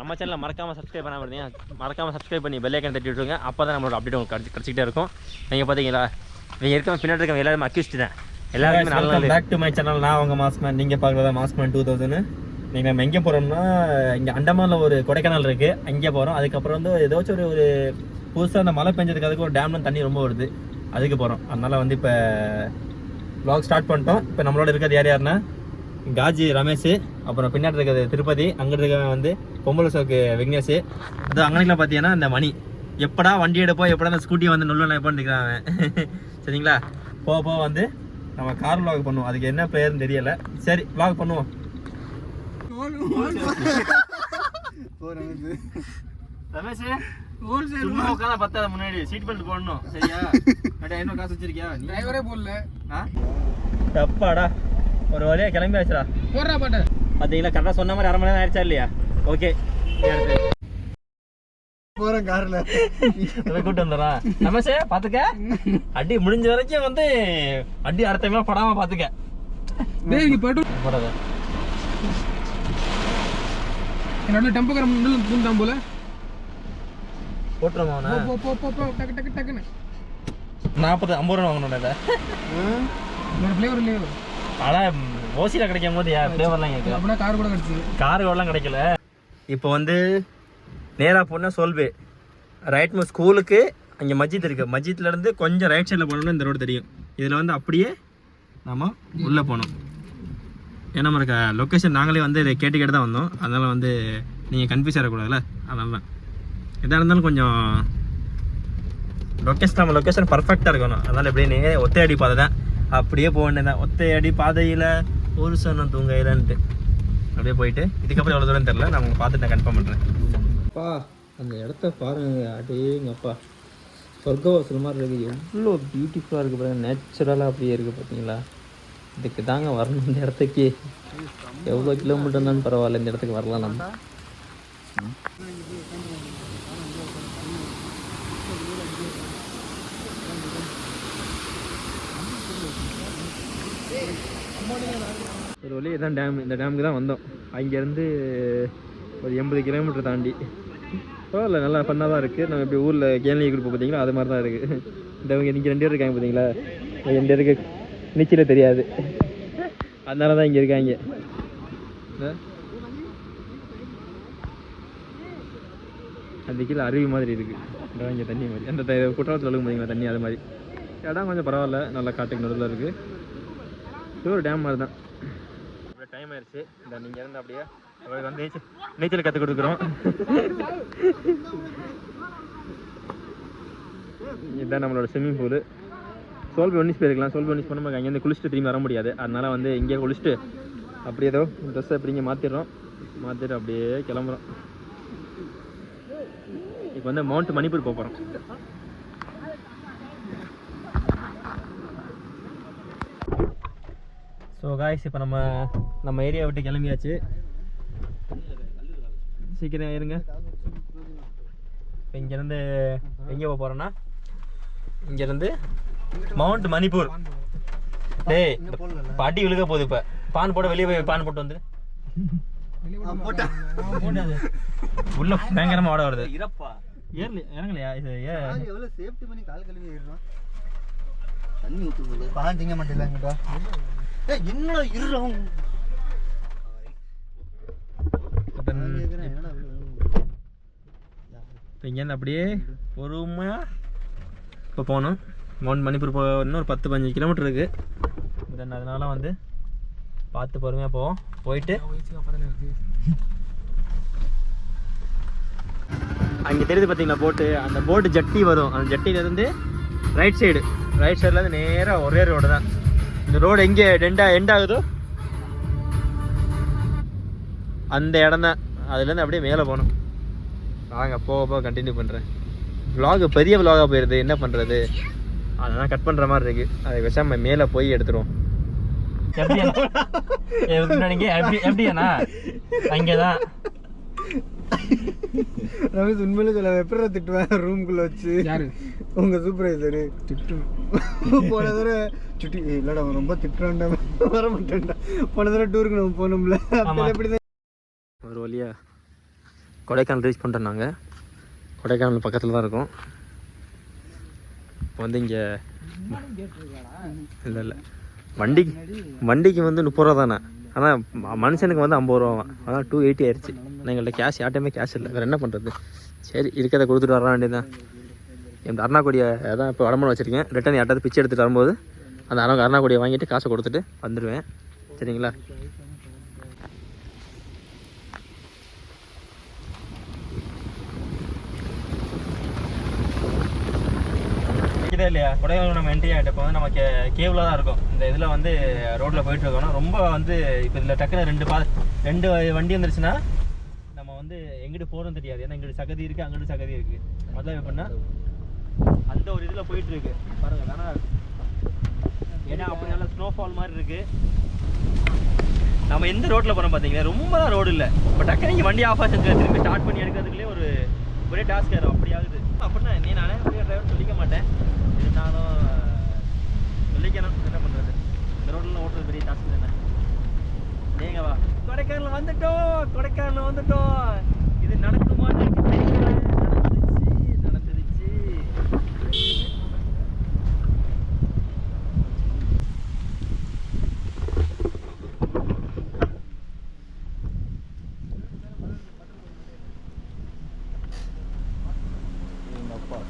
நம்ம சேனலை மறக்காமல் சப்ஸ்கிரைப் பண்ணாமல் இருந்தீங்க, மறக்காமல் சப்ஸ்கிரைப் பண்ணி பெல் ஐக்கான் தட்டி விட்டுருங்க. அப்போ தான் நம்மளோட அப்டேட் உங்களுக்கு கிடச்சிக்கிட்டே இருக்கும். நீங்கள் பார்த்தீங்களா, நீங்கள் இருக்க பின்னாடி இருக்க எல்லாருமே அக்யூஸ்ட் தான். எல்லாருமே நல்லா பேக் டு மை சேனல். நான் உங்கள் மாஸ்க்மேன். நீங்கள் பார்க்குறதா மாஸ்க்மேன் 2000. நீங்கள் நம்ம எங்கே போகிறோம்னா, இங்கே அண்டமானில் ஒரு கொடைக்கானல் இருக்குது, அங்கே போகிறோம். அதுக்கப்புறம் வந்து ஏதாச்சும் ஒரு புதுசாக அந்த மழை பெஞ்சதுக்கு அதுக்கு ஒரு டேம்ல தண்ணி ரொம்ப வருது, அதுக்கு போகிறோம். அதனால் வந்து இப்போ vlog ஸ்டார்ட் பண்ணிட்டோம். இப்போ நம்மளோட இருக்கிறது யாருன்னா காஜி ரமேஷ், அப்புறம் பின்னாடி இருக்கிறது திருப்பதி, அங்கிட்டு இருக்க வந்து பொம்பளை சோக்கு விக்னேஷ். அது அங்கனைக்குலாம் பார்த்தீங்கன்னா இந்த மணி எப்படா வண்டி எடுப்போம், எப்படா அந்த ஸ்கூட்டியை வந்து நுள்ள எப்போன்னு நிற்கிறாங்க. சரிங்களா, போக வந்து நம்ம கார் vlog பண்ணுவோம். அதுக்கு என்ன பேருன்னு தெரியலை. சரி vlog பண்ணுவோம். ரமேஷ் சும்மா உட்காந்து பத்தாத, முன்னாடி சீட் பெல்ட் போடணும். சரியா? என்ன காசு வச்சிருக்கியா? டிரைவரே போடல. தப்பாடா, ஒரு வழியா கிளம்பி ஆச்சுடா. போடுறா பாட்டு பார்த்தீங்களா, கரெக்டாக சொன்ன மாதிரி 1/2 மணி நேரம் ஆயிடுச்சா இல்லையா? ஓகே, போகிறேன் காரில் கூப்பிட்டு வந்துடுறான். ரமேஷே பார்த்துக்க, அடி முடிஞ்ச வரைக்கும் வந்து அடி அடுத்த படாமல் பார்த்துக்க. போடாத என்னோட டெம்போகிராம் பூந்தான் போல போட்டுருமா. 40-50 ரூபா வாங்கணும். ஃப்ளேவர் இல்லையோ, ஆனால் ஓசியில் கிடைக்கும் போது ஃப்ளேவர்லாம் கேட்குது. அப்படின்னா கார் கூட கிடச்சிது, கார் கூடலாம் கிடைக்கல. இப்போ வந்து நேராக போனால் சோல்வே ரைட் மூவ் ஸ்கூலுக்கு அங்கே மஸ்ஜித் இருக்குது. மஸ்ஜித்லேருந்து கொஞ்சம் ரைட் சைடில் போனோம்னா இந்த ரோடு தெரியும். இதில் வந்து அப்படியே நம்ம உள்ளே போகணும். ஏன்னா நமக்கு லொக்கேஷன் நாங்களே வந்து இதை கேட்டு தான் வந்தோம். அதனால் வந்து நீங்கள் கன்ஃபியூஸ் ஆகக்கூடாதுல்ல, அதனால தான். எதாக இருந்தாலும் கொஞ்சம் நம்ம லொக்கேஷன் பர்ஃபெக்டாக இருக்கணும். அதனால் எப்படின்னு ஒத்தையடி பாதை தான், அப்படியே போக வேண்டியதான். ஒத்தையடி பாதையில் ஒரு சனம் தூங்கையிலன்ட்டு அப்படியே போயிட்டு, இதுக்கப்புறம் எவ்வளோ தூரம் தெரில, நான் உங்களுக்கு பார்த்துட்டு நான் கன்ஃபார்ம் பண்ணுறேன். அப்பா அந்த இடத்த பாருங்க, அடேங்கப்பா சொர்க்கவாசல் மாதிரி இருக்குது. எவ்வளோ பியூட்டிஃபுல்லாக இருக்குது பாருங்கள், நேச்சுரலாக அப்படியே இருக்குது. பார்த்தீங்களா, இதுக்கு தாங்க வரணும். இந்த இடத்துக்கு எவ்வளோ கிலோமீட்டர் இருந்தாலும் பரவாயில்ல, இந்த இடத்துக்கு வரலாம் நம்ம. ஒரு வழி இதான் டேம். இந்த டேமுக்கு தான் வந்தோம். அங்கேருந்து ஒரு 80 கிலோமீட்டர் தாண்டி. பரவாயில்ல, நல்லா ஃபன்னாக தான் இருக்குது. நம்ம இப்போ ஊரில் கேள்வி குரூப் பார்த்தீங்களா, அது மாதிரி தான் இருக்குது. இந்த இங்கே 2 பேர் இருக்காங்க பார்த்தீங்களா, 2 பேருக்கு நீச்சலே தெரியாது, அதனால தான் இங்கே இருக்காங்க. அந்த கீழே அருவி மாதிரி இருக்குது, இங்கே தண்ணி மாதிரி. அந்த குற்றாலத்தில் ஒழுங்கு பார்த்தீங்களா தண்ணி, அது மாதிரி. இடம் கொஞ்சம் பரவாயில்ல, நல்லா காட்டுக்கு நடுவில் இருக்குது. இது ஒரு டேம் மாதிரி தான். அப்படியே டைம் ஆயிடுச்சு. இந்த நீங்கள் இருந்து அப்படியே வந்து நீச்சல் கற்றுக் கொடுக்குறோம். இதுதான் நம்மளோட ஸ்விம்மிங் பூலு. சோல்பி ஒன்னிஸ் போயிருக்கலாம். சோல்பி ஒன்னிஸ் பண்ணும்போது அங்கேருந்து குளிச்சுட்டு திரும்பி வர முடியாது. அதனால வந்து இங்கே குளிச்சுட்டு அப்படியே ஏதோ ட்ரெஸ்ஸை அப்படி இங்கே மாற்றிடுறோம். மாற்றிட்டு அப்படியே கிளம்புறோம். இப்போ வந்து மவுண்ட் மணிப்பூர் போக போகிறோம். ஸோ காய்ஸ், இப்போ நம்ம ஏரியா விட்டு கிளம்பியாச்சு. சீக்கிரம் இருங்க. இப்போ இங்கேருந்து எங்கே போக போகிறோன்னா, இங்கேருந்து மவுண்ட் மணிப்பூர். டேய் பாட்டி விழுக போகுது. இப்போ பான் போட வெளியே போய் பான் போட்டு வந்து உள்ள பயங்கரமாக ஓட வருது. இறங்கலையா? இது எவ்வளோ சேஃப்டி பண்ணி கால் கழுவி ஏறுறோம். தண்ணி ஊற்று பான் திங்க மாட்டேங்கிறாங்கடா. என்னடா இருறோம். இப்போ இங்கேருந்து அப்படியே பொறுமையாக இப்போ போகணும். மவுண்ட் மணிப்பூர் இன்னும் ஒரு 10-15 கிலோமீட்டர் இருக்குது. தென் அதனால வந்து பார்த்து பொறுமையாக போவோம். போயிட்டு அங்கே தெரியுது பார்த்தீங்களா போட்டு, அந்த போட்டு ஜட்டி வரும். அந்த ஜட்டியிலேருந்து ரைட் சைட்லேருந்து நேராக ஒரே ரோடு தான். இந்த ரோடு எங்கே எண்ட் ஆகுதோ அந்த இடம் தான். அதுலேருந்து அப்படியே மேலே போகணும். வாங்க போக கண்டினியூ பண்ணுறேன். விலாக் பெரிய விலாகாக போயிடுது, என்ன பண்ணுறது, அதெல்லாம் கட் பண்ணுற மாதிரி இருக்குது. அதை வச்சா நம்ம மேலே போய் எடுத்துருவோம். எப்படியாண்ணா அங்கே தான் ரமேஷ் உண்மையில சொல்ல எப்படா திட்டுவேன் ரூம்குள்ள வச்சு. யாரு? உங்க சூப்பர்வைசரு திட்டு. போன தடவை சுட்டி இல்லடா ரொம்ப திட்டுறான்டா, வர மாட்டேன்டா. போன தடவை டூருக்கு நம்ம போனோம்ல, அப்படிதான். ஒரு வழியா கொடைக்கானல் ரீச் பண்ணிட்டோம். நாங்கள் கொடைக்கானல் பக்கத்தில் தான் இருக்கோம். இப்போ வந்து இங்கே இல்லை வண்டிக்கு வந்து 30 ரூபா தானே, ஆனால் மனுஷனுக்கு வந்து 50 ரூபா. ஆனால் 280 ஆயிடுச்சு. ஆனால் எங்கள்கிட்ட கேஷ் யார்ட்டையுமே கேஷ் இல்லை. வேறு என்ன பண்ணுறது, சரி இருக்கிறத கொடுத்துட்டு வர வேண்டியதான். இந்த அருணாக்கொடியை தான் இப்போ வடம்பு வச்சுருக்கேன். ரிட்டன் யார்ட்டாவது பிச்சை எடுத்துகிட்டு வரும்போது அந்த அருணாக்கொடியை வாங்கிட்டு காசை கொடுத்துட்டு வந்துடுவேன். சரிங்களா? இதே இல்லையா கொடைக்கானல் நம்ம என்ட்ரி ஆகிட்டு இப்போ வந்து நமக்கு கேவில் தான் இருக்கும். இந்த இதில் வந்து ரோட்டில் போயிட்டு இருக்கோம். ரொம்ப வந்து இப்போ இதில் டக்குன்னு ரெண்டு வண்டி வந்துருச்சுன்னா நம்ம வந்து எங்கிட்டு போகிறோம் தெரியாது. ஏன்னா இங்கிட்டு சகதி இருக்குது, அங்கிட்டு சகதி இருக்குது. முதல்ல எப்படின்னா அந்த ஒரு இதில் போயிட்டு இருக்கு பாருங்க. ஆனால் ஏன்னா அப்படி நல்லா ஸ்னோஃபால் மாதிரி இருக்கு. நம்ம எந்த ரோட்டில் போகிறோம் பார்த்தீங்கன்னா ரொம்ப தான் ரோடு இல்லை. இப்போ டக்குனு இங்கே வண்டி ஆஃப் ஆச்சு திரும்பி ஸ்டார்ட் பண்ணி எடுக்கிறதுக்குள்ளே ஒரே டாஸ்க் ஆயிரும். அப்படி ஆகுது. அப்படின்னா நானே டிரைவர் சொல்லிக்க மாட்டேன், இருந்தாலும் சொல்லிக்கணும். என்ன பண்ணுறது, இந்த ரோட்டில் ஓட்டுறது பெரிய டாஸ்க் தானே. நீங்கள் வா, கொடைக்கானல் வந்துட்டோம். இது நடக்குமான்னு தெரியல. நடந்துருச்சு.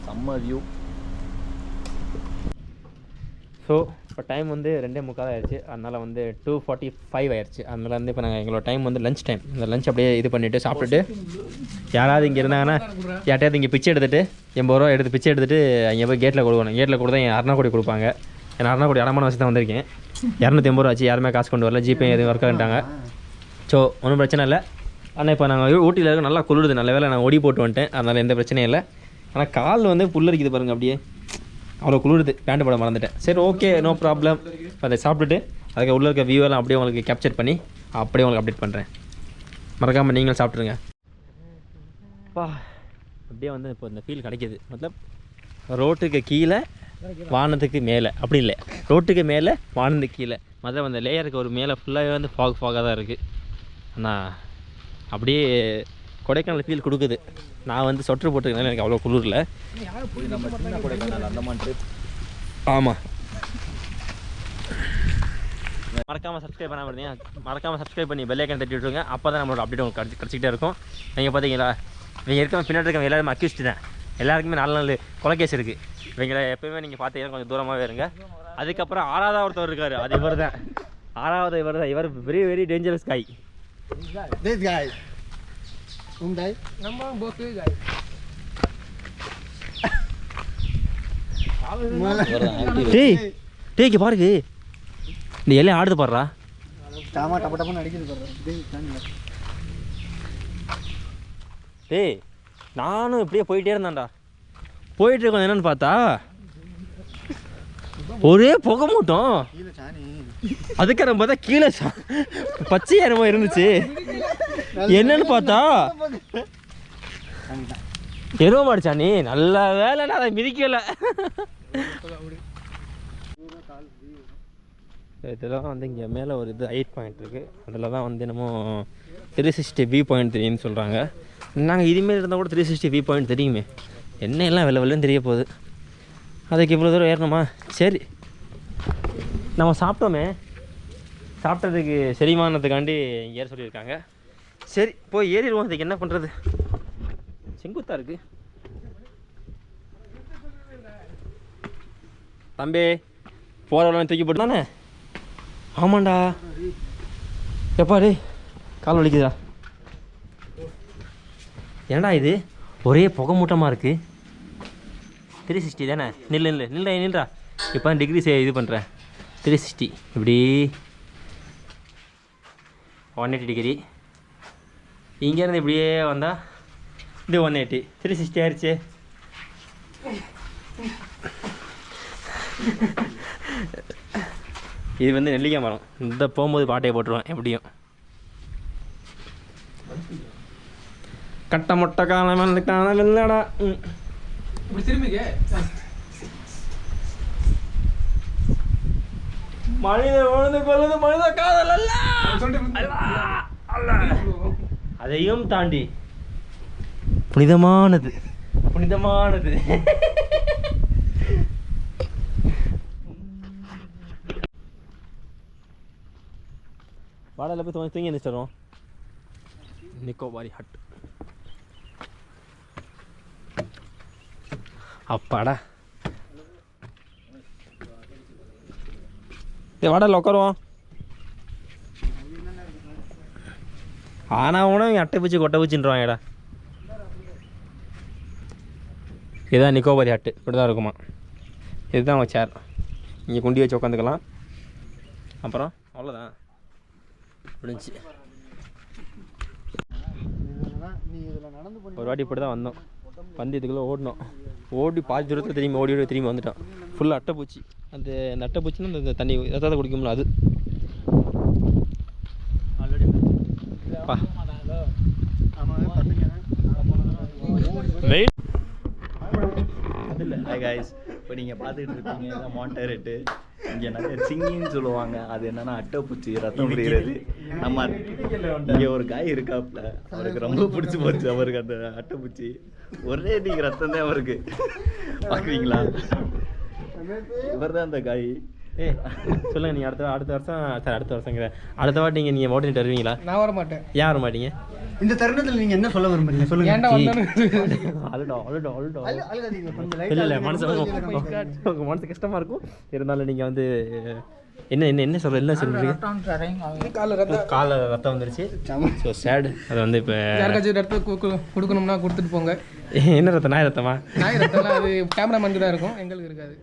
செம்ம வியூ. ஸோ இப்போ டைம் வந்து 2:45 ஆயிடுச்சு. அதனால் வந்து 2:45 ஆயிடுச்சு. அதனால் வந்து இப்போ நாங்கள் எங்களோட டைம் வந்து லஞ்ச் டைம். இந்த லஞ்ச் அப்படியே இது பண்ணிவிட்டு சாப்பிட்டுட்டு யாராவது இங்கே இருந்தாங்கன்னா யார்ட்டையாவது இங்கே பிச்சை எடுத்துகிட்டு 80 ரூபா எடுத்து பிச்சை எடுத்துகிட்டு அங்கே போய் கேட்டில் கொடுக்கணும். கேட்டில் கொடுத்தா என் அருணாக்கொடி கொடுப்பாங்க. ஏன்னா அருணாக்கொடி அடமான வச்சு தான் வந்திருக்கேன். 280 ரூபா ஆச்சு. யாருமே காசு கொண்டு வரல, ஜிபே எதுவும் ஒர்க் ஆகிட்டாங்க. ஸோ ஒன்றும் பிரச்சனை இல்லை. ஆனால் இப்போ நாங்கள் ஊட்டியில் இருக்க நல்லா குளிருது. நல்ல வேலை நான் ஒடி போட்டு வந்துட்டேன். அதனால் எந்த பிரச்சனையும் இல்லை. ஆனால் கால் வந்து புல்லரிக்குது பாருங்கள், அப்படியே அவ்வளோ குளிருது. பேண்ட் போட மறந்துட்டேன். சரி ஓகே, நோ ப்ராப்ளம். அதை சாப்பிட்டுட்டு அதுக்கு உள்ளே இருக்க வியூவெல்லாம் அப்படியே உங்களுக்கு கேப்சர் பண்ணி அப்படியே உங்களுக்கு அப்டேட் பண்ணுறேன். மறக்காமல் நீங்களும் சாப்பிட்ருங்க. பா அப்படியே வந்து இப்போ இந்த ஃபீல் கிடைக்கிது. மொத்தம் ரோட்டுக்கு கீழே வானத்துக்கு மேலே அப்படி இல்லை, ரோட்டுக்கு மேலே வானத்துக்கு கீழே. மொதல் அந்த லேயருக்கு ஒரு மேலே ஃபுல்லாகவே வந்து ஃபாகாக தான் இருக்குது. ஆனால் அப்படியே கொடைக்கானல் ஃபீல் கொடுக்குது. நான் வந்து சொட்டர் போட்டுருக்கனால எனக்கு அவ்வளோ குளிரில். ஆமாம், மறக்காமல் சப்ஸ்கிரைப் பண்ண இருந்தீங்க, மறக்காமல் சப்ஸ்கிரைப் பண்ணி பெல் ஐக்கான் தட்டி விட்டுருங்க. அப்போ தான் நம்மளோட அப்டேட் உங்களுக்கு கிடச்சிக்கிட்டே இருக்கும். நீங்கள் பார்த்தீங்களா, இவங்க இருக்க பின்னாடி இருக்கவங்க எல்லாருமே அக்யூஸ்ட் தான். எல்லாருக்குமே 4 கொலைகேஸ் இருக்குது. இவங்களை எப்போயுமே நீங்கள் பார்த்தீங்கன்னா கொஞ்சம் தூரமாகவே இருங்க. அதுக்கப்புறம் 6வது ஒருத்தர் இருக்கார், அது இவர் தான். 6வது இவர் தான். இவர் வெரி வெரி டேஞ்சரஸ் காய். டேய்க்கு பாருங்க, இந்த எல்லாம் ஆடுது பாடுறா. டேய் நானும் இப்படியே போயிட்டே இருந்தான்டா. போயிட்டு இருக்கோம். என்னன்னு பார்த்தா ஒரே புகை மூட்டம். அதுக்கு நம்ம பார்த்தா கீழே பச்சையா என்னமோ இருந்துச்சு. என்னன்னு பார்த்தா எருவ மாடிச்சா. நீ நல்ல வேலை, நான் அதை மிதிக்கல. இதெல்லாம் வந்து இங்கே மேலே ஒரு இது 8 பாயிண்ட் இருக்குது. அதில் தான் வந்து என்னமோ 360 வியூ பாயிண்ட் தெரியும்னு சொல்கிறாங்க. நாங்கள் இதுமாரி இருந்தால் கூட 360 வியூ பாயிண்ட் தெரியுமே. என்ன எல்லாம் வெள்ளன்னு தெரிய போகுது. அதுக்கு இவ்வளோ தூரம் ஏறணுமா? சரி, நம்ம சாப்பிட்டோமே, சாப்பிட்டதுக்கு செரிமானத்துக்காண்டி ஏற சொல்லியிருக்காங்க. சரி போய் ஏறிடுவோம். அதுக்கு என்ன பண்ணுறது, செங்குத்தாக இருக்குது. தம்பி போகிறவெல்லாம் தூக்கி போட்டு தானே. ஆமாண்டா. எப்பாடி கால் வலிக்குதா? ஏன்டா இது ஒரே புகை மூட்டமாக இருக்குது. 360 தானே. நில்றா. இப்போ தான் டிகிரி இது பண்ணுறேன். 360 இப்படி 180 டிகிரி. இங்கேருந்து இப்படியே வந்தால் இது 180. 360 ஆயிடுச்சு. இது வந்து நெல்லிக்காய் மரம். இந்த போகும்போது பாட்டையை போட்டுருவேன் எப்படியும். கட்ட மொட்டை காண இல்லடா. மனித உணர்ந்து கொள்வது மனித காதல் அல்ல. அதையும் தாண்டி புனிதமானது புனிதமானது. வாடகையில் போய் தூங்கி எழுந்திரிச்சிடும். நிக்கோபாரி ஹட். அப்பாடா வாடகையில் உட்காருவோம். ஆனால் உன அட்டை பூச்சி கொட்டை பூச்சின்றாங்கடா. இதுதான் நிக்கோபாரி ஹட்டு. இப்படி தான் இருக்குமா. இதுதான் அவன் சேர். இங்கே குண்டி வச்சு உட்காந்துக்கலாம். அப்புறம் அவ்வளோதான் முடிஞ்சு. ஒரு வாட்டி இப்படி தான் வந்தோம். வந்து இதுக்குள்ளே ஓடினோம். ஓடி பாதி தூரத்தில் திரும்பி ஓடி திரும்பி வந்துட்டோம். ஃபுல்லாக அட்டைப்பூச்சி. அந்த அட்டைப்பூச்சின்னா அந்த தண்ணி எதாவது குடிக்கும்ல அது. இப்போ நீங்கள் பார்த்துக்கிட்டு இருக்கீங்க மாண்டரேட்டு. இங்கே நிறைய சிங்கின்னு சொல்லுவாங்க. அது என்னன்னா அட்டைப்பூச்சி ரத்தம் விடுகிறது. நம்ம இங்கே ஒரு காய் இருக்காப்புல, அவருக்கு ரொம்ப பிடிச்சி போச்சு. அவருக்கு அந்த அட்டைப்பூச்சி ஒரே நீங்கள் ரத்தம் தான் அவருக்கு. பார்க்குறீங்களா? இவர் தான் அந்த காய். சொல்லுங்கள். நீங்கள் அடுத்த வருஷம் சார் அடுத்த வருஷங்கிற அடுத்த வாட்டி நீங்கள் ஓட்டிட்டு வருவீங்களா? நான் வர மாட்டேன். ஏன் வர மாட்டீங்க? இந்த தருணத்தில் நீங்கள் என்ன சொல்ல விரும்புறீங்க சொல்லுங்க. இல்லை உங்கள் மனசு கஷ்டமாக இருக்கும். இருந்தாலும் நீங்கள் வந்து என்ன என்ன என்ன சொல்கிறீங்க? காலை ரத்தம் வந்துருச்சு. ஸோ சேடு. அதை வந்து இப்போ யாருக்காச்சும் ரத்தம் கொடுக்கணும்னா கொடுத்துட்டு போங்க. என்ன ரத்தம்? நாய் ரத்தமா? நாய் ரத்தம்லாம் அது கேமராமேனுக்கு தான் இருக்கும், எங்களுக்கு இருக்காது.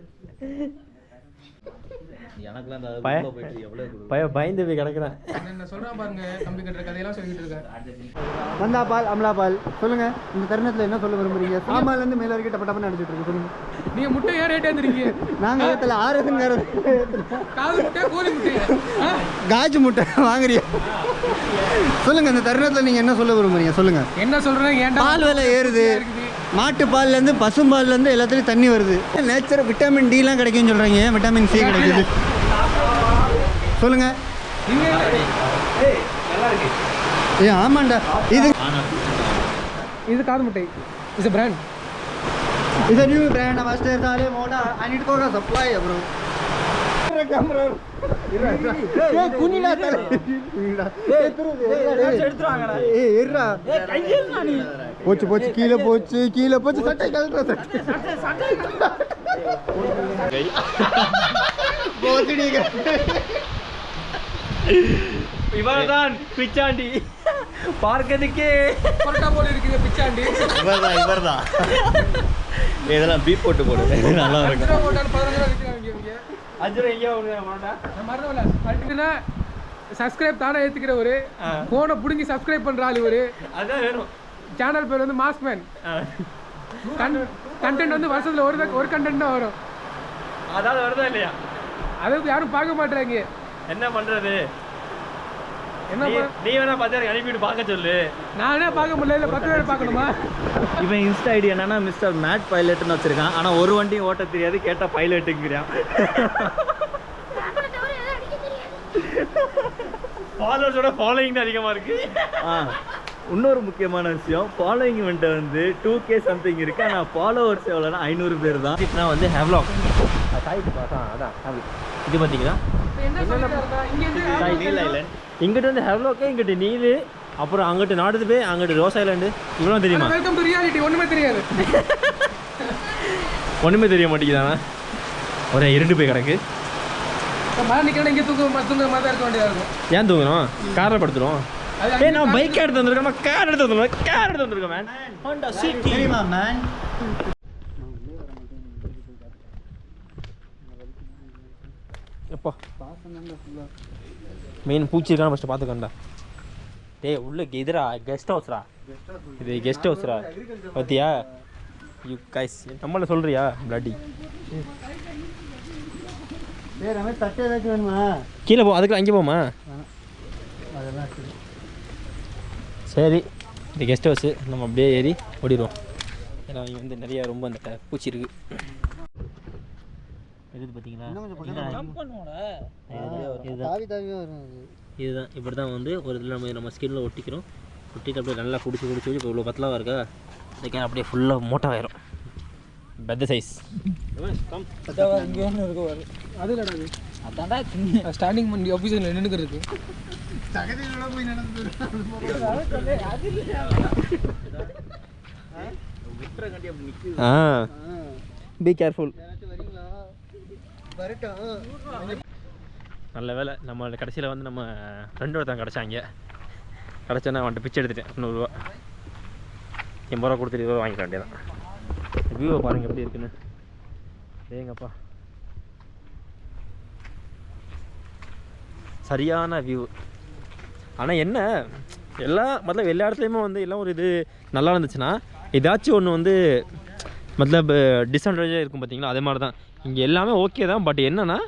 பயந்து போய் கிடக்குறேன். என்ன சொல்கிறேன் பாருங்க, கம்பி கட்டுற கதையெல்லாம் சொல்லிட்டு இருக்காரு. வந்தா பால் அமலா பால். சொல்லுங்க, இந்த தருணத்தில் என்ன சொல்ல விரும்புறீங்க? சாமான்லேருந்து மேலே வரைக்கும் டப்ப டப்பன்னு அடிச்சுட்டு இருக்கு. சொல்லுங்க. நீங்கள் முட்டை ஏன் ரேட் ஏற்றுறீங்க? நாங்கள் ஏற்றல, ஆரோக்கியம் வேறு. காது முட்டை கோழி முட்டை காஜு முட்டை வாங்குறியா? சொல்லுங்க, இந்த தருணத்தில் நீங்கள் என்ன சொல்ல விரும்புறீங்க? சொல்லுங்க. என்ன சொல்கிறேன்? ஏன்டா பால் விலை ஏறுது. மாட்டுப்பால்லேருந்து பசும்பால்லேருந்து எல்லாத்துலேயும் தண்ணி வருது. நேச்சர் விட்டமின் டிலாம் கிடைக்குன்னு சொல்கிறீங்க. விட்டமின் சி கிடைக்குது. சொல்லுங்க. ஆமாண்டா. இது காது முட்டை. It's brand. It's a new brand. Master Sale Moda. I need to go supply, bro. Camera. Hey, kunila tale. Kunila. Hey, எடுத்துறாங்கடா. ஏய், ஏறா. ஏய், கையில நானி. போச்சு கீழ போச்சு. சட்டை கழட்டற சட்டை. கை. போடிங்க. இவர்தான் பிச்சாண்டி. பார்க்கிறதுக்கே பரோட்டா போல இருக்குது பிச்சாண்டி. இவர்தான் இதெல்லாம் பீப் போட்டு போடுது. நல்லா இருக்கும். 15 விற்கிறாங்க இங்க. அஜ்ரா எங்க போறடா? நான் மறந்தவல. அல்டினா சப்ஸ்கிரைப் தானே ஏத்துக்கிற ஒரு போனை புடுங்கி சப்ஸ்கிரைப் பண்ற ஆளு ஒரு. அதான் வேணும். சேனல் பேர் வந்து மாஸ்க்மேன். கண்டென்ட் வந்து வருஷத்துல ஒரு கண்டென்ட் தான் வரும். அதாவது வருதா இல்லையா? அதுக்கு யாரும் பார்க்க மாட்டாங்க. என்ன பண்றது? என்ன நீ வேணா பத்தியாருக்கு அனுப்பிட்டு பார்க்க சொல்லு. நானே பார்க்க முடியல. 10 பேர் பார்க்கணுமா? இவன் இன்ஸ்டா ஐடி என்னன்னா மிஸ்டர் மேட் பைலட்னு வச்சிருக்கான். ஆனால் ஒரு வண்டியும் ஓட்ட தெரியாது. கேட்டால் பைலட்டுங்கிறான். ஃபாலோவர்ஸோட ஃபாலோயிங் அதிகமாக இருக்கு. இன்னொரு முக்கியமான விஷயம், ஃபாலோயிங் வந்து 2K சம்திங் இருக்கு. ஆனால் ஃபாலோவர்ஸ் எவ்வளோனா 500 பேர் தான். நான் வந்து ஹேவ்லாக் சாய்க்கு பார்த்தா அதான் ஹேவ்லாக். இது பார்த்தீங்களா? நீல் ஐலண்ட். இங்கிட்ட வந்து ஹேவ்லாக்கு, இங்கிட்ட நீலு, அப்புறம் அங்கிட்டு நாடுது போய் அங்கிட்டு ரோஸ் ஐலாண்டு. இவ்வளோ தெரியுமா? Welcome to reality. ஒண்ணுமே தெரியாது. ஒன்றுமே தெரிய மாட்டேங்குதாண்ணா. ஒரே இருண்டு போய் கிடக்கு. மழை நிற்கிறேன். இங்கே தூங்குற மாதிரி தான் இருக்க வேண்டியதாக இருக்கும். ஏன் தூங்குறோம்? காரில் படுத்துருவோம். ஏய், நான் பைக் எடுத்து வந்திருக்கேன். கார் எடுத்து வந்திருக்கேன் மேன். Honda city. தெரியுமா மேன்? எப்போ மெயின் பூச்சி இருக்கான்னு ஃபஸ்ட்டு பார்த்துக்கண்டா. டேய், உள்ள எதிரா கெஸ்ட் ஹவுஸ்ரா. இது கெஸ்ட் ஹவுஸ்ரா. பார்த்தியா? யூ கைஸ் நம்மள சொல்கிறியா பிளட்டி? வேற மாதிரி தட்டை ஏதாச்சும் வேணுமா? கீழே போ. அதுக்கு அங்கே போமா? அதெல்லாம் சரி. இந்த கெஸ்ட் ஹவுஸு நம்ம அப்படியே ஏறி ஓடிடுவோம். ஏன்னா இங்கே வந்து நிறையா ரொம்ப அந்த பூச்சி இருக்குது. எது பார்த்தீங்களா? இதுதான் இப்படி தான் வந்து ஒரு இதில் நம்ம ஸ்கின்னில் ஒட்டிக்கிறோம். ஒட்டிட்டு அப்படியே நல்லா பிடிச்சி இப்போ இவ்வளோ பத்தலாக இருக்கா. இந்த கேன் அப்படியே ஃபுல்லாக மோட்டாயிரும். பெத்த சைஸ் இங்கே ஒன்று இருக்கு பாரு. அது இல்லடா அது. அதான்டா ஸ்டாண்டிங் பண்ணி ஆஃபீஸில் நின்றுக்கிறதுக்கு. Be careful. நல்ல வேலை நம்ம கடைசியில் வந்து நம்ம ஃப்ரெண்டு ஒருத்தன் கிடச்சாங்க. கிடச்சோன்னா அவன்கிட்ட பிச்சை எடுத்துட்டேன். 100 ரூபா 80 ரூபா கொடுத்துட்டு 20 ரூபா வாங்கிக்க வேண்டியதான். வியூவை பாருங்கள் எப்படி இருக்குன்னு. ஏங்கப்பா சரியான வியூ. ஆனால் என்ன மத்தலப் எல்லா இடத்துலையுமே வந்து எல்லாம் ஒரு இது நல்லா இருந்துச்சுன்னா ஏதாச்சும் ஒன்று வந்து மத்தலப் டிஸ்அட்வான்டேஜாக இருக்கும் பார்த்தீங்களா. அதே மாதிரி தான் இங்கே எல்லாமே ஓகே தான். பட் என்னென்னா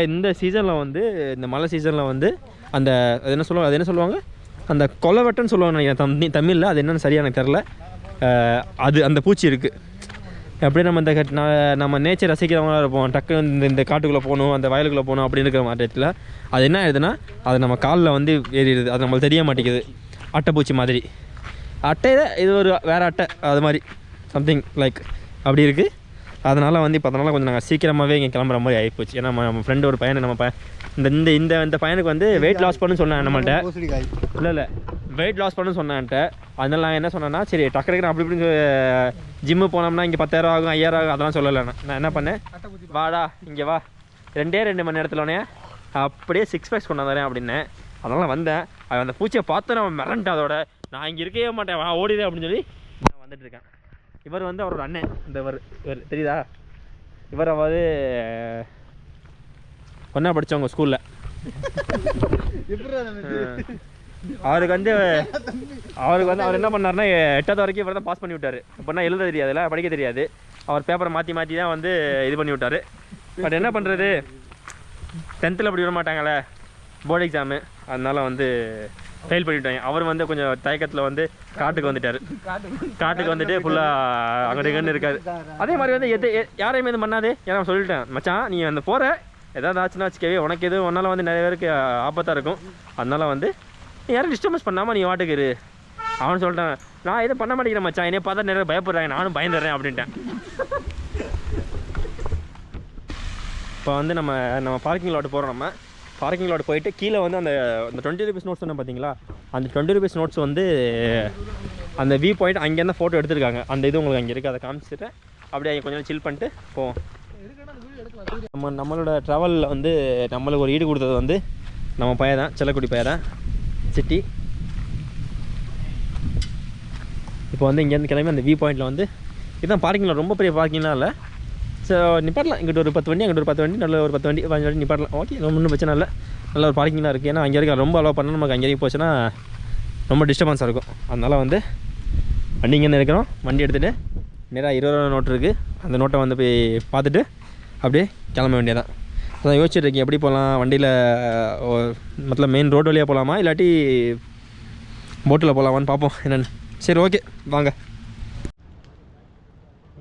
இந்த சீசனில் வந்து இந்த மழை சீசனில் வந்து அது என்ன சொல்லுவாங்க அந்த கொலவெட்டன்னு சொல்லுவாங்க நினைக்கிறேன் தமிழில். அது என்னென்னு சரியாக எனக்கு தெரில. அந்த பூச்சி இருக்குது. அப்படியே நம்ம நேச்சர் ரசிக்கிறவங்களாக இருப்போம். டக்குன்னு இந்த காட்டுக்குள்ளே போகணும், அந்த வயலுக்குள்ளே போகணும் அப்படின்னு இருக்கிற மாட்டத்தில் அது என்ன ஆயிடுதுன்னா அது நம்ம காலில் வந்து ஏறிடுது. அது நம்மளுக்கு தெரிய மாட்டேங்குது. அட்டைப்பூச்சி மாதிரி அட்டையில் இது ஒரு வேறு அட்டை அது மாதிரி சம்திங் லைக் அப்படி இருக்குது. அதனால் வந்து இப்போ அதனால் கொஞ்சம் நாங்கள் சீக்கிரமாகவே இங்கே கிளம்புற மாதிரி ஆகிப்போச்சு. ஏன்னா நம்ம ஃப்ரெண்டு ஒரு பையனை இந்த பையனுக்கு வந்து வெயிட் லாஸ் பண்ணு சொன்னேன் நம்மள்கிட்ட. இல்லை வெயிட் லாஸ் பண்ணு சொன்னான்ட்ட. அதனால நான் என்ன சொன்னேன்னா சரி டக்குறக்கு அப்படி இப்படின்னு ஜிம்மு போனோம்னா இங்கே 10,000 ஆகும் 5,000 ஆகும் அதெல்லாம் சொல்லலை. நான் என்ன பண்ணேன், வாடா இங்கே வா 2 மணி நேரத்துலனே அப்படியே 6 பேக்ஸ் கொண்டு வந்துறேன் அப்படின்னேன். அதனால் வந்தேன். அது அந்த பூச்சியை பார்த்து நான் மிரண்டேன். அதோட நான் இங்கே இருக்கவே மாட்டேன், வா ஓடிதே அப்படின்னு சொல்லி நான் வந்துட்டுருக்கேன். இவர் வந்து அவரோட அண்ணன். இவர் தெரியுதா? இவர் அதாவது ஒன்றா படித்தவங்க ஸ்கூலில். அவருக்கு வந்து அவர் என்ன பண்ணார்னா 8வது வரைக்கும் இவர் தான் பாஸ் பண்ணி விட்டார். இப்போனா எழுத தெரியாதுல்ல, படிக்க தெரியாது. அவர் பேப்பரை மாற்றி தான் வந்து இது பண்ணி விட்டார். பட் என்ன பண்ணுறது, 10th அப்படி விட மாட்டாங்களே போர்டு எக்ஸாமு. அதனால் வந்து ஃபெயில் பண்ணிவிட்டாங்க. அவர் வந்து கொஞ்சம் தயக்கத்தில் வந்து காட்டுக்கு வந்துட்டு ஃபுல்லாக அங்கே இருக்காது. அதே மாதிரி வந்து யாரையுமே இது பண்ணாது. ஏன்னா சொல்லிட்டேன் மச்சான் நீ அந்த போகிற ஏதாவது ஆச்சுன்னா வச்சுக்கவே உனக்கு எதுவும் ஒன்றால் வந்து நிறைய பேருக்கு ஆபத்தாக இருக்கும். அதனால் வந்து நீ யாரும் டிஸ்டர்பன்ஸ் பண்ணாமல் நீ வாட்டுக்கு இரு அவனு சொல்லிட்டேன். நான் எதுவும் பண்ண மாட்டேங்கிறேன் மச்சான், என்னைய பார்த்தா நிறைய பயப்படுறாங்க, நானும் பயந்துடுறேன் அப்படின்ட்டேன். இப்போ வந்து நம்ம பார்க்கிங் லாட் போகிறோம். நம்ம பார்க்கிங் லாட் போயிட்டு கீழே வந்து அந்த 20 rupees நோட்ஸ் சொன்ன பார்த்தீங்களா, அந்த 20 rupees நோட்ஸ் வந்து அந்த வியூ பாயிண்ட் அங்கேருந்து ஃபோட்டோ எடுத்துருக்காங்க. அந்த இது உங்களுக்கு அங்கே இருக்குது, அதை காமிச்சிட்டு அப்படியே அங்கே கொஞ்சம் சில் பண்ணிட்டு போவோம். நம்மளோட ட்ராவலில் வந்து நம்மளுக்கு ஒரு ஈடு கொடுத்தது வந்து நம்ம பையன் தான், செல்லக்குடி பையன் தான் சிட்டி. இப்போ வந்து இங்கேருந்து கிளம்பி அந்த வியூ பாயிண்டில் வந்து இதுதான் பார்க்கிங்கில், ரொம்ப பெரிய பார்க்கிங்லாம் இல்லை. ஸோ நிப்பாட்டலாம். இங்கிட்ட ஒரு 10 வண்டி, அங்கிட்ட ஒரு 10 வண்டி, நல்ல ஒரு 10 வண்டி 15 வண்டி நிப்பாட்டலாம். ஓகே, ஒன்றும் பிரச்சனை இல்லை. நல்ல ஒரு பார்க்கிங்லாம் இருக்குது. ஏன்னா அங்கே இருக்க ரொம்ப அலோவ் பண்ணால் நமக்கு அங்கே வரைக்கும் போச்சுன்னா ரொம்ப டிஸ்டர்பன்ஸாக இருக்கும். அதனால் வந்து வண்டி இங்கேருந்து இருக்கிறோம். வண்டி எடுத்துகிட்டு நேராக 20 ரூபா நோட்டு இருக்குது, அந்த நோட்டை வந்து போய் பார்த்துட்டு அப்படியே கிளம்ப வேண்டியதான். அதான் யோசிச்சுட்டு இருக்கேன் எப்படி போகலாம். வண்டியில் மொத்தம் மெயின் ரோடு வழியாக போகலாமா இல்லாட்டி போட்டில் போகலாமான்னு பார்ப்போம் என்னென்னு. சரி ஓகே வாங்க.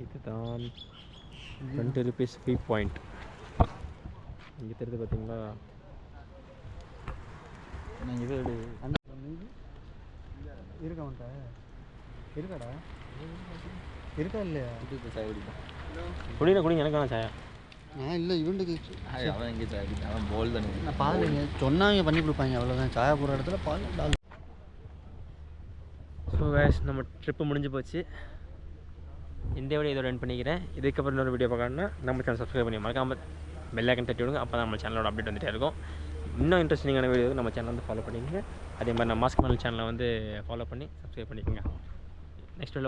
இதுதான் 20 rupees வியூ பாயிண்ட். இங்கே தெரியுது பார்த்தீங்களா. இது இருக்காடா இருக்கா இல்லையா குடிங்க எனக்கான சாயா. இல்லை இவனுக்கு அவன் எங்கே சாய் குடிப்பான், அவன் போல் தானே. நான் பால் சொன்னாங்க பண்ணி கொடுப்பாங்க, அவ்வளோதான். சாயா போடுற இடத்துல பால். ஸோ கேஸ் நம்ம ட்ரிப்பு முடிஞ்சு போச்சு. இந்த வீடியோ இதோட எண்ட் பண்ணிக்கிறேன். இதுக்கப்புறம் இன்னொரு வீடியோ பார்க்கணுன்னா நம்ம சேனல் சப்ஸ்கிரைப் பண்ணி மறக்காமல் பெல் ஐக்கன் தட்டி விடுங்க. அப்போ தான் நம்ம சேனலோட அப்டேட் வந்துகிட்டே இருக்கும். இன்னும் இன்ட்ரெஸ்டிங்கான வீடியோ நம்ம சேனல் வந்து ஃபாலோ பண்ணிக்கோங்க. அதே மாதிரி நம்ம மாஸ்க் சேனலை வந்து ஃபாலோ பண்ணி சப்ஸ்கிரைப் பண்ணிக்கோங்க. நெக்ஸ்ட்